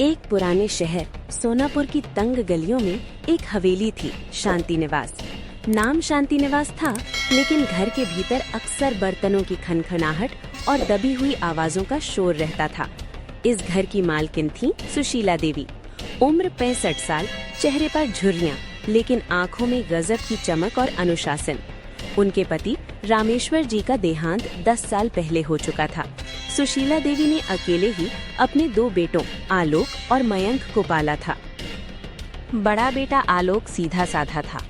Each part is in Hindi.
एक पुराने शहर सोनापुर की तंग गलियों में एक हवेली थी, शांति निवास। नाम शांति निवास था, लेकिन घर के भीतर अक्सर बर्तनों की खनखनाहट और दबी हुई आवाजों का शोर रहता था। इस घर की मालकिन थी सुशीला देवी। उम्र 65 साल, चेहरे पर झुर्रियां, लेकिन आंखों में गजब की चमक और अनुशासन। उनके पति रामेश्वर जी का देहांत 10 साल पहले हो चुका था। सुशीला देवी ने अकेले ही अपने 2 बेटों आलोक और मयंक को पाला था। बड़ा बेटा आलोक सीधा साधा था,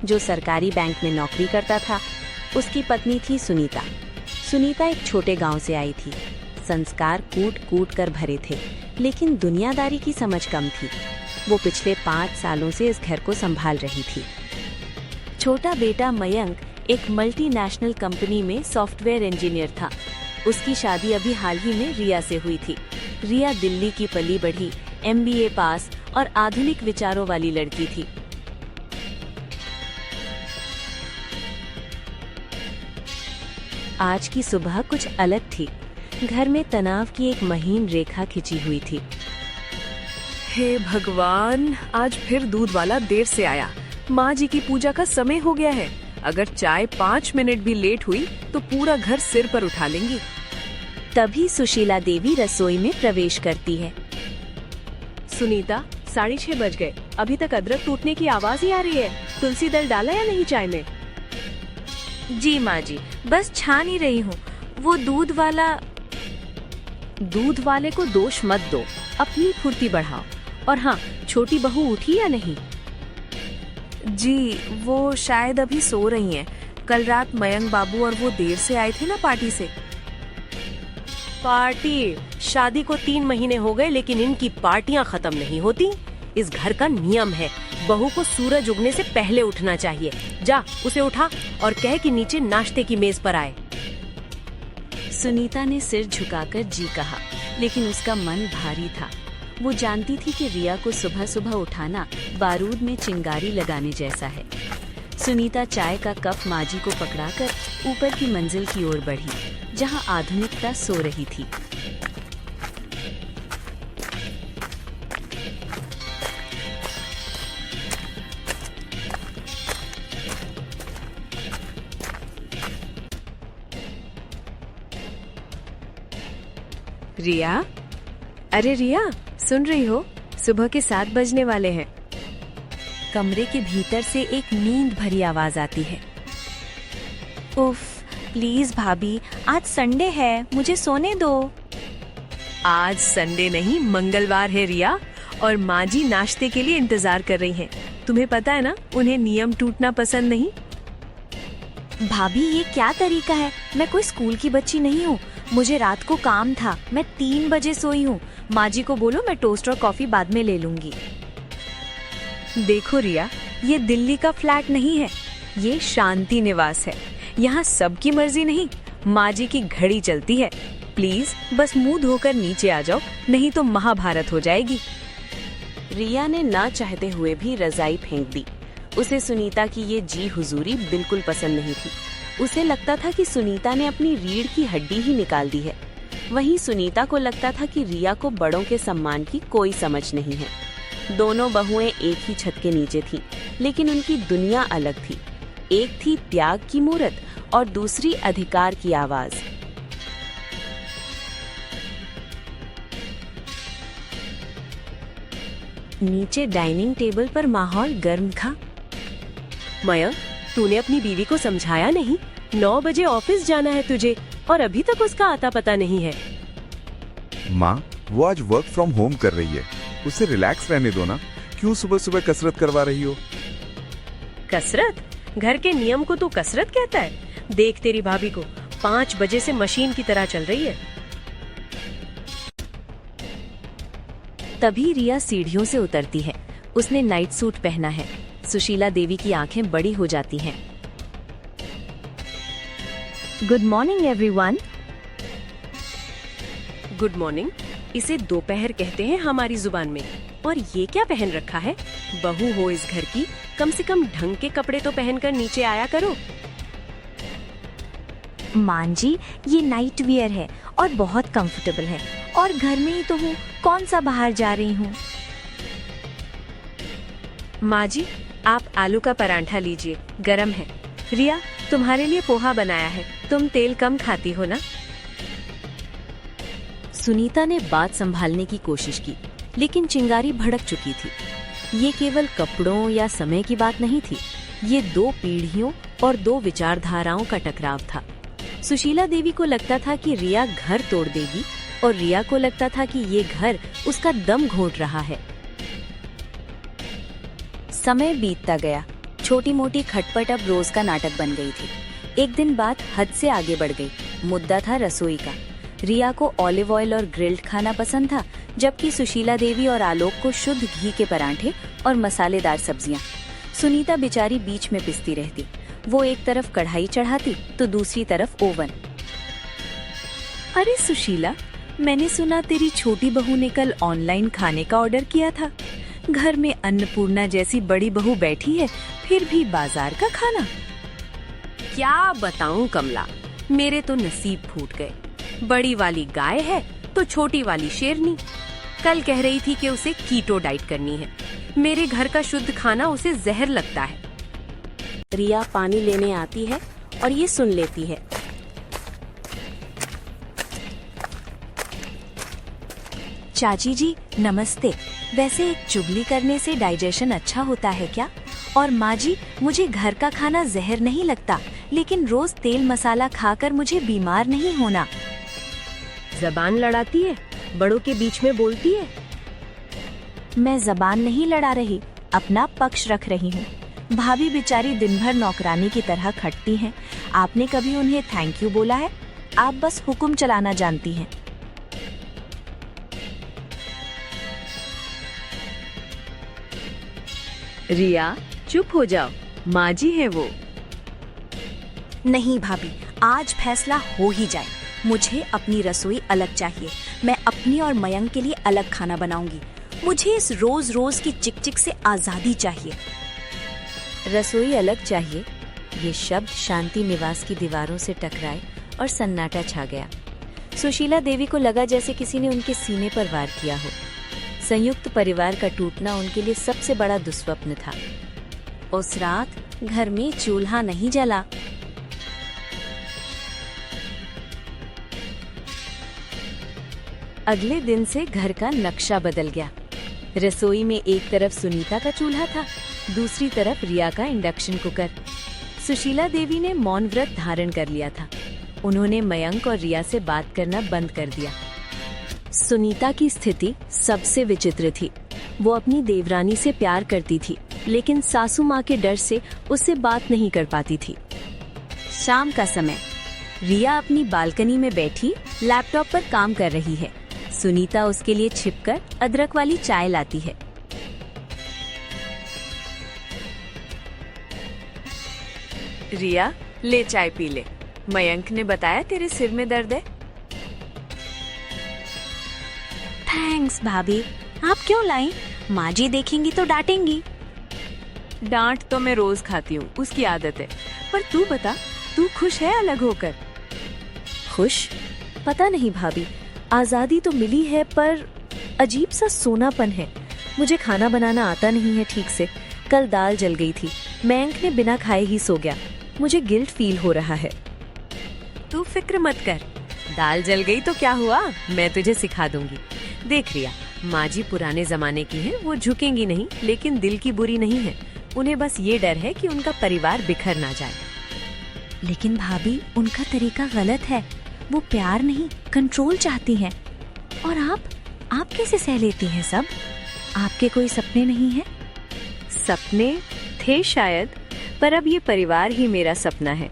जो सरकारी बैंक में नौकरी करता था। उसकी पत्नी थी सुनीता। सुनीता एक छोटे गांव से आई थी। संस्कार कूट कूट कर भरे थे, लेकिन दुनियादारी की समझ कम थी। वो पिछले 5 सालों से इस घर को संभाल रही थी। छोटा बेटा मयंक एक मल्टीनेशनल कंपनी में सॉफ्टवेयर इंजीनियर था। उसकी शादी अभी हाल ही में रिया से हुई थी। रिया दिल्ली की पली बढ़ी, MBA पास और आधुनिक विचारों वाली लड़की थी। आज की सुबह कुछ अलग थी। घर में तनाव की एक महीन रेखा खिंची हुई थी। हे भगवान, आज फिर दूध वाला देर से आया। माँ जी की पूजा का समय हो गया है। अगर चाय 5 मिनट भी लेट हुई तो पूरा घर सिर पर उठा लेंगी। तभी सुशीला देवी रसोई में प्रवेश करती है। सुनीता, 6:30 बज गए। अभी तक अदरक टूटने की आवाज ही आ रही है। तुलसी दल डाला या नहीं चाय में? जी माँ जी, बस छान ही रही हूँ। वो दूध वाले को दोष मत दो, अपनी फुर्ती बढ़ाओ। और हाँ, छोटी बहू उठी या नहीं? जी, वो शायद अभी सो रही हैं। कल रात मयंक बाबू और वो देर से आए थे ना पार्टी से। पार्टी? शादी को 3 महीने हो गए, लेकिन इनकी पार्टियां खत्म नहीं होती। इस घर का नियम है, बहू को सूरज उगने से पहले उठना चाहिए। जा, उसे उठा और कह कि नीचे नाश्ते की मेज पर आए। सुनीता ने सिर झुकाकर जी कहा, लेकिन उसका मन भारी था। वो जानती थी कि रिया को सुबह सुबह उठाना बारूद में चिंगारी लगाने जैसा है। सुनीता चाय का कप माजी को पकड़ाकर ऊपर की मंजिल की ओर बढ़ी, जहां आधुनिकता सो रही थी। रिया, अरे रिया, सुन रही हो? सुबह के 7 बजने वाले हैं। कमरे के भीतर से एक नींद भरी आवाज आती है। उफ, प्लीज भाभी, आज संडे है, मुझे सोने दो। आज संडे नहीं, मंगलवार है रिया, और माँ जी नाश्ते के लिए इंतजार कर रही हैं। तुम्हें पता है ना, उन्हें नियम टूटना पसंद नहीं। भाभी, ये क्या तरीका है? मैं कोई स्कूल की बच्ची नहीं हूँ। मुझे रात को काम था, मैं 3 बजे सोई हूँ। माँ जी को बोलो मैं टोस्ट और कॉफी बाद में ले लूंगी। देखो रिया, ये दिल्ली का फ्लैट नहीं है, ये शांति निवास है। यहाँ सबकी मर्जी नहीं, माँ जी की घड़ी चलती है। प्लीज बस मुंह धोकर नीचे आ जाओ, नहीं तो महाभारत हो जाएगी। रिया ने ना चाहते हुए भी रजाई फेंक दी। उसे सुनीता की ये जी हुजूरी बिल्कुल पसंद नहीं थी। उसे लगता था कि सुनीता ने अपनी रीढ़ की हड्डी ही निकाल दी है। वहीं सुनीता को लगता था कि रिया को बड़ों के सम्मान की कोई समझ नहीं है। दोनों बहुएं एक ही छत के नीचे थीं, लेकिन उनकी दुनिया अलग थी। एक थी त्याग की मूरत और दूसरी अधिकार की आवाज। नीचे डाइनिंग टेबल पर माहौल गर्म था। मयंक, तूने अपनी बीवी को समझाया नहीं? 9 बजे ऑफिस जाना है तुझे, और अभी तक उसका आता पता नहीं है। माँ, वो आज वर्क फ्रॉम होम कर रही है, उसे रिलैक्स रहने दो ना। क्यों सुबह सुबह कसरत करवा रही हो? कसरत? घर के नियम को तू कसरत कहता है? देख तेरी भाभी को, 5 बजे से मशीन की तरह चल रही है। तभी रिया सीढ़ियों से उतरती है। उसने नाइट सूट पहना है। सुशीला देवी की आंखें बड़ी हो जाती हैं। Good morning everyone. Good morning? इसे दोपहर कहते हैं हमारी जुबान में। और ये क्या पहन रखा है? बहू हो इस घर की, कम से कम ढंग के कपड़े तो पहनकर नीचे आया करो। मान जी, ये नाइट वियर है और बहुत कंफर्टेबल है, और घर में ही तो हूँ, कौन सा बाहर जा रही हूँ। माँ जी, आप आलू का परांठा लीजिए, गरम है। रिया, तुम्हारे लिए पोहा बनाया है, तुम तेल कम खाती हो ना। सुनीता ने बात संभालने की कोशिश की, लेकिन चिंगारी भड़क चुकी थी। ये केवल कपड़ों या समय की बात नहीं थी, ये 2 पीढ़ियों और 2 विचारधाराओं का टकराव था। सुशीला देवी को लगता था कि रिया घर तोड़ देगी, और रिया को लगता था कि ये घर उसका दम घोंट रहा है। समय बीतता गया। छोटी मोटी खटपट अब रोज का नाटक बन गई थी। एक दिन बात हद से आगे बढ़ गई। मुद्दा था रसोई का। रिया को ऑलिव ऑयल और ग्रिल्ड खाना पसंद था, जबकि सुशीला देवी और आलोक को शुद्ध घी के परांठे और मसालेदार सब्जियां। सुनीता बेचारी बीच में पिसती रहती। वो एक तरफ कढ़ाई चढ़ाती तो दूसरी तरफ ओवन। अरे सुशीला, मैंने सुना तेरी छोटी बहू ने कल ऑनलाइन खाने का ऑर्डर किया था। घर में अन्नपूर्णा जैसी बड़ी बहू बैठी है, फिर भी बाजार का खाना। क्या बताऊं कमला, मेरे तो नसीब फूट गए। बड़ी वाली गाय है तो छोटी वाली शेरनी। कल कह रही थी कि उसे कीटो डाइट करनी है। मेरे घर का शुद्ध खाना उसे जहर लगता है। रिया पानी लेने आती है और ये सुन लेती है। चाची जी नमस्ते। वैसे एक चुगली करने से डाइजेशन अच्छा होता है क्या? और माँ जी, मुझे घर का खाना जहर नहीं लगता, लेकिन रोज तेल मसाला खाकर मुझे बीमार नहीं होना। जबान लड़ाती है, बड़ों के बीच में बोलती है। मैं जबान नहीं लड़ा रही, अपना पक्ष रख रही हूँ। भाभी बेचारी दिन भर नौकरानी की तरह खटती हैं। आपने कभी उन्हें थैंक यू बोला है? आप बस हुक्म चलाना जानती हैं। रिया, चुप हो जाओ, माँ जी है वो। नहीं भाभी, आज फैसला हो ही जाए। मुझे अपनी रसोई अलग चाहिए। मैं अपनी और मयंक के लिए अलग खाना बनाऊंगी। मुझे इस रोज रोज की चिकचिक से आजादी चाहिए। रसोई अलग चाहिए, ये शब्द शांति निवास की दीवारों से टकराए और सन्नाटा छा गया। सुशीला देवी को लगा जैसे किसी ने उनके सीने पर वार किया हो। संयुक्त परिवार का टूटना उनके लिए सबसे बड़ा दुस्वप्न था। उस रात घर में चूल्हा नहीं जला। अगले दिन से घर का नक्शा बदल गया। रसोई में एक तरफ सुनीता का चूल्हा था, दूसरी तरफ रिया का इंडक्शन कुकर। सुशीला देवी ने मौन व्रत धारण कर लिया था। उन्होंने मयंक और रिया से बात करना बंद कर दिया। सुनीता की स्थिति सबसे विचित्र थी। वो अपनी देवरानी से प्यार करती थी, लेकिन सासू माँ के डर से उससे बात नहीं कर पाती थी। शाम का समय, रिया अपनी बालकनी में बैठी लैपटॉप पर काम कर रही है। सुनीता उसके लिए छिपकर अदरक वाली चाय लाती है। रिया, ले चाय पी ले। मयंक ने बताया तेरे सिर में दर्द है। थैंक्स भाभी। आप क्यों लाई? माँ जी देखेंगी तो डांटेंगी। डांट तो मैं रोज खाती हूँ, उसकी आदत है। पर तू बता, तू खुश है अलग होकर? खुश? पता नहीं भाभी, आजादी तो मिली है, पर अजीब सा सोनापन है। मुझे खाना बनाना आता नहीं है ठीक से। कल दाल जल गई थी, मयंक ने बिना खाए ही सो गया। मुझे गिल्ट फील हो रहा है। तू फिक्र मत कर, दाल जल गई तो क्या हुआ, मैं तुझे सिखा दूंगी। देख रिया, माँ जी पुराने जमाने की हैं, वो झुकेंगी नहीं, लेकिन दिल की बुरी नहीं है। उन्हें बस ये डर है कि उनका परिवार बिखर ना जाए। लेकिन भाभी, उनका तरीका गलत है। वो प्यार नहीं, कंट्रोल चाहती हैं। और आप कैसे सह लेती हैं सब? आपके कोई सपने नहीं हैं? सपने थे शायद, पर अब ये परिवार ही मेरा सपना है।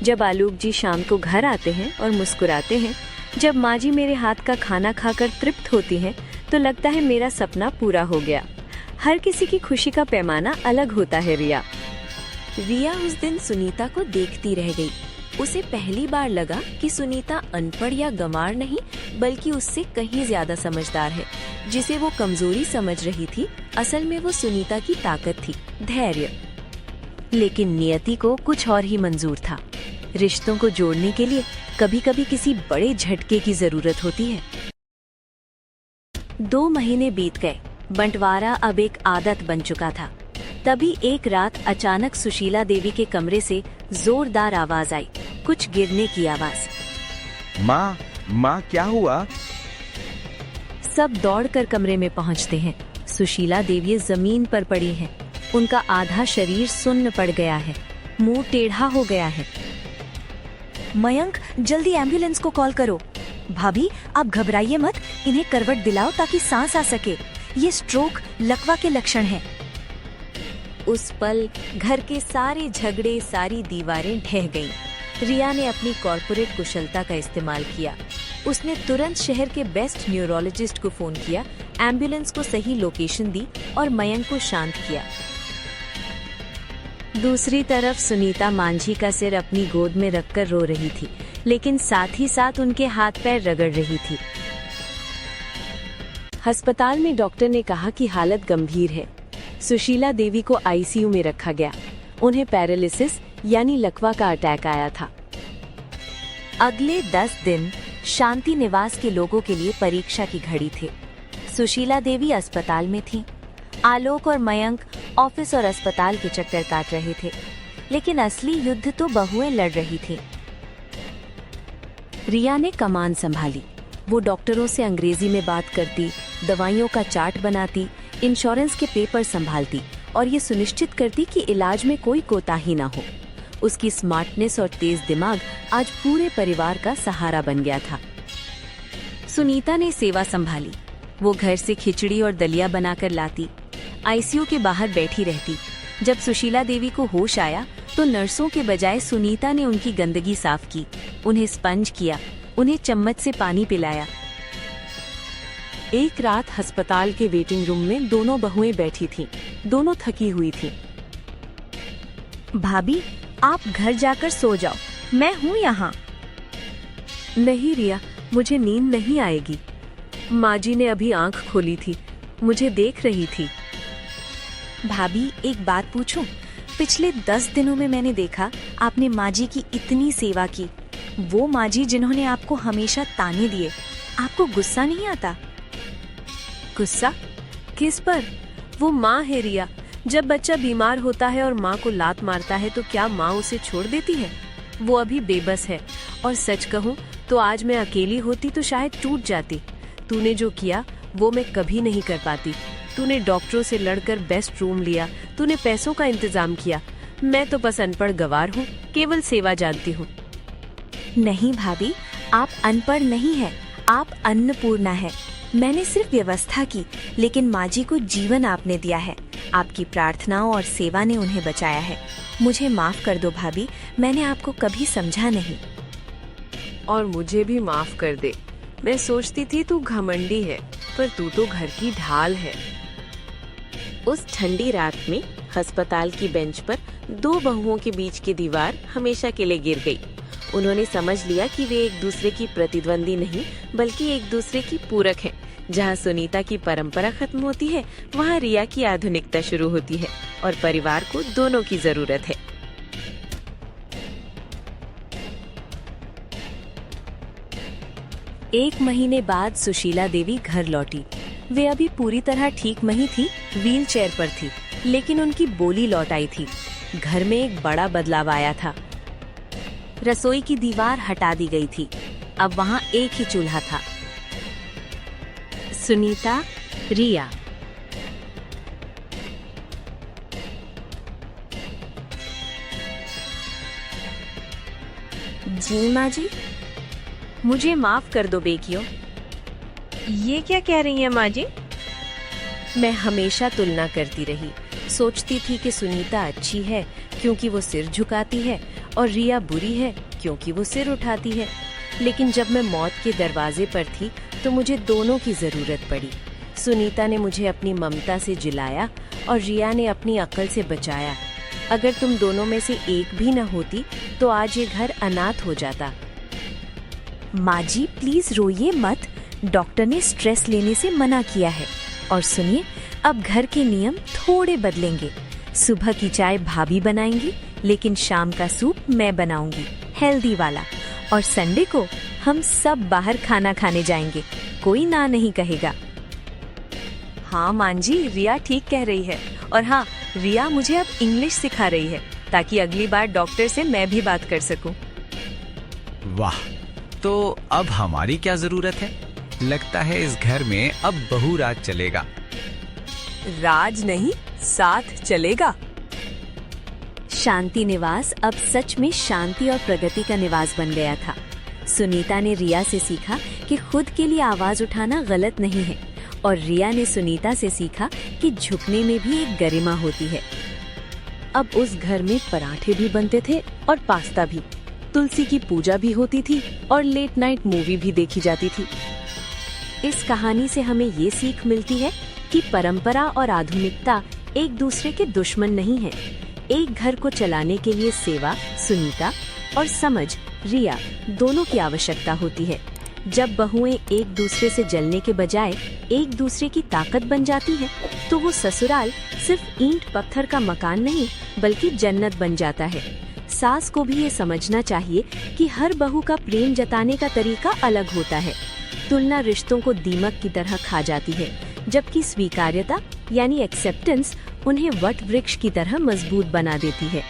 जब आलोक जी शाम को घर आते हैं और मुस्कुराते हैं, जब माँ जी मेरे हाथ का खाना खाकर तृप्त होती हैं, तो लगता है मेरा सपना पूरा हो गया। हर किसी की खुशी का पैमाना अलग होता है। रिया उस दिन सुनीता को देखती रह गई। उसे पहली बार लगा कि सुनीता अनपढ़ या गंवार नहीं, बल्कि उससे कहीं ज्यादा समझदार है। जिसे वो कमजोरी समझ रही थी, असल में वो सुनीता की ताकत थी, धैर्य। लेकिन नियति को कुछ और ही मंजूर था। रिश्तों को जोड़ने के लिए कभी कभी किसी बड़े झटके की जरूरत होती है। 2 महीने बीत गए। बंटवारा अब एक आदत बन चुका था। तभी एक रात अचानक सुशीला देवी के कमरे से जोरदार आवाज आई, कुछ गिरने की आवाज। माँ क्या हुआ? सब दौड़कर कमरे में पहुंचते हैं। सुशीला देवी जमीन पर पड़ी हैं। उनका आधा शरीर सुन्न पड़ गया है, मुंह टेढ़ा हो गया है। मयंक, जल्दी एम्बुलेंस को कॉल करो। भाभी, आप घबराइए मत, इन्हें करवट दिलाओ ताकि सांस आ सके। ये स्ट्रोक, लकवा के लक्षण हैं। उस पल घर के सारे झगड़े, सारी दीवारें ढह गईं। रिया ने अपनी कॉर्पोरेट कुशलता का इस्तेमाल किया। उसने तुरंत शहर के बेस्ट न्यूरोलॉजिस्ट को फोन किया, एम्बुलेंस को सही लोकेशन दी और मयंक को शांत किया। दूसरी तरफ सुनीता मांझी का सिर अपनी गोद में रखकर रो रही थी, लेकिन साथ ही साथ उनके हाथ पैर रगड़ रही थी। अस्पताल में डॉक्टर ने कहा कि हालत गंभीर है। सुशीला देवी को आईसीयू में रखा गया। उन्हें पैरालिसिस यानी लकवा का अटैक आया था। अगले 10 दिन शांति निवास के लोगों के लिए परीक्षा की घड़ी थे। सुशीला देवी अस्पताल में थी। आलोक और मयंक ऑफिस और अस्पताल के चक्कर काट रहे थे, लेकिन असली युद्ध तो बहुएं लड़ रही थी। रिया ने कमान संभाली। वो डॉक्टरों से अंग्रेजी में बात करती, दवाइयों का चार्ट बनाती, इंश्योरेंस के पेपर संभालती और ये सुनिश्चित करती कि इलाज में कोई कोताही ना हो। उसकी स्मार्टनेस और तेज दिमाग आज पूरे परिवार का सहारा बन गया था। सुनीता ने सेवा संभाली। वो घर से खिचड़ी और दलिया बनाकर लाती, आईसीयू के बाहर बैठी रहती। जब सुशीला देवी को होश आया तो नर्सों के बजाय सुनीता ने उनकी गंदगी साफ की, उन्हें स्पंज किया, उन्हें चम्मच से पानी पिलाया। एक रात अस्पताल के वेटिंग रूम में दोनों बहुएं बैठी थीं। दोनों थकी हुई थीं। भाभी, आप घर जाकर सो जाओ, मैं हूँ यहाँ। नहीं रिया, मुझे नींद नहीं आएगी। माँ जी ने अभी आंख खोली थी, मुझे देख रही थी। भाभी, एक बात पूछूं? पिछले 10 दिनों में मैंने देखा आपने माँ जी की इतनी सेवा की। वो माँ जी जिन्होंने आपको हमेशा ताने दिए, आपको गुस्सा नहीं आता? गुस्सा? किस पर? वो माँ है रिया। जब बच्चा बीमार होता है और माँ को लात मारता है तो क्या माँ उसे छोड़ देती है? वो अभी बेबस है और सच कहूँ तो आज मैं अकेली होती तो शायद टूट जाती। तूने जो किया वो मैं कभी नहीं कर पाती। तूने डॉक्टरों से लड़कर बेस्ट रूम लिया, तूने पैसों का इंतजाम किया। मैं तो बस अनपढ़ गवार हूँ, केवल सेवा जानती हूँ। नहीं भाभी, आप अनपढ़ नहीं हैं, आप अन्नपूर्णा है। मैंने सिर्फ व्यवस्था की, लेकिन माँ जी को जीवन आपने दिया है। आपकी प्रार्थनाओं और सेवा ने उन्हें बचाया है। मुझे माफ कर दो भाभी, मैंने आपको कभी समझा नहीं। और मुझे भी माफ कर दे। मैं सोचती थी तू घमंडी है, पर तू तो घर की ढाल है। उस ठंडी रात में अस्पताल की बेंच पर 2 बहुओं के बीच की दीवार हमेशा के लिए गिर गई। उन्होंने समझ लिया कि वे एक दूसरे की प्रतिद्वंदी नहीं, बल्कि एक दूसरे की पूरक हैं। जहाँ सुनीता की परंपरा खत्म होती है, वहाँ रिया की आधुनिकता शुरू होती है और परिवार को दोनों की जरूरत है। 1 महीने बाद सुशीला देवी घर लौटी। वे अभी पूरी तरह ठीक नहीं थी, व्हील चेयर पर थी, लेकिन उनकी बोली लौट आई थी। घर में एक बड़ा बदलाव आया था। रसोई की दीवार हटा दी गई थी। अब वहाँ एक ही चूल्हा था। सुनीता, रिया। जी माँ जी। मुझे माफ कर दो बेकियों। ये क्या कह रही हैं माँ जी? मैं हमेशा तुलना करती रही। सोचती थी कि सुनीता अच्छी है क्योंकि वो सिर झुकाती है और रिया बुरी है क्योंकि वो सिर उठाती है। लेकिन जब मैं मौत के दरवाजे पर थी तो मुझे दोनों की जरूरत पड़ी। सुनीता ने मुझे अपनी ममता से जिलाया और रिया ने अपनी अक्ल से बचाया। अगर तुम दोनों में से एक भी न होती तो आज ये घर अनाथ हो जाता। माँ जी प्लीज रोइए मत, डॉक्टर ने स्ट्रेस लेने से मना किया है। और सुनिए, अब घर के नियम थोड़े बदलेंगे। सुबह की चाय भाभी बनाएंगी, लेकिन शाम का सूप मैं बनाऊंगी, हेल्दी वाला। और संडे को हम सब बाहर खाना खाने जाएंगे, कोई ना नहीं कहेगा। हाँ मान जी, रिया ठीक कह रही है। और हाँ, रिया मुझे अब इंग्लिश सिखा रही है ताकि अगली बार डॉक्टर से मैं भी बात कर सकूं। वाह, तो अब हमारी क्या जरूरत है? लगता है इस घर में अब बहू राज चलेगा। राज नहीं, साथ चलेगा। शांति निवास अब सच में शांति और प्रगति का निवास बन गया था। सुनीता ने रिया से सीखा कि खुद के लिए आवाज उठाना गलत नहीं है, और रिया ने सुनीता से सीखा कि झुकने में भी एक गरिमा होती है। अब उस घर में पराठे भी बनते थे और पास्ता भी, तुलसी की पूजा भी होती थी और लेट नाइट मूवी भी देखी जाती थी। इस कहानी से हमें ये सीख मिलती है कि परंपरा और आधुनिकता एक दूसरे के दुश्मन नहीं है। एक घर को चलाने के लिए सेवा, सुनीता, और समझ, रिया, दोनों की आवश्यकता होती है। जब बहुएं एक दूसरे से जलने के बजाय एक दूसरे की ताकत बन जाती हैं, तो वो ससुराल सिर्फ ईंट पत्थर का मकान नहीं बल्कि जन्नत बन जाता है। सास को भी ये समझना चाहिए कि हर बहू का प्रेम जताने का तरीका अलग होता है। तुलना रिश्तों को दीमक की तरह खा जाती है, जबकि स्वीकार्यता यानी एक्सेप्टेंस उन्हें वट वृक्ष की तरह मजबूत बना देती है।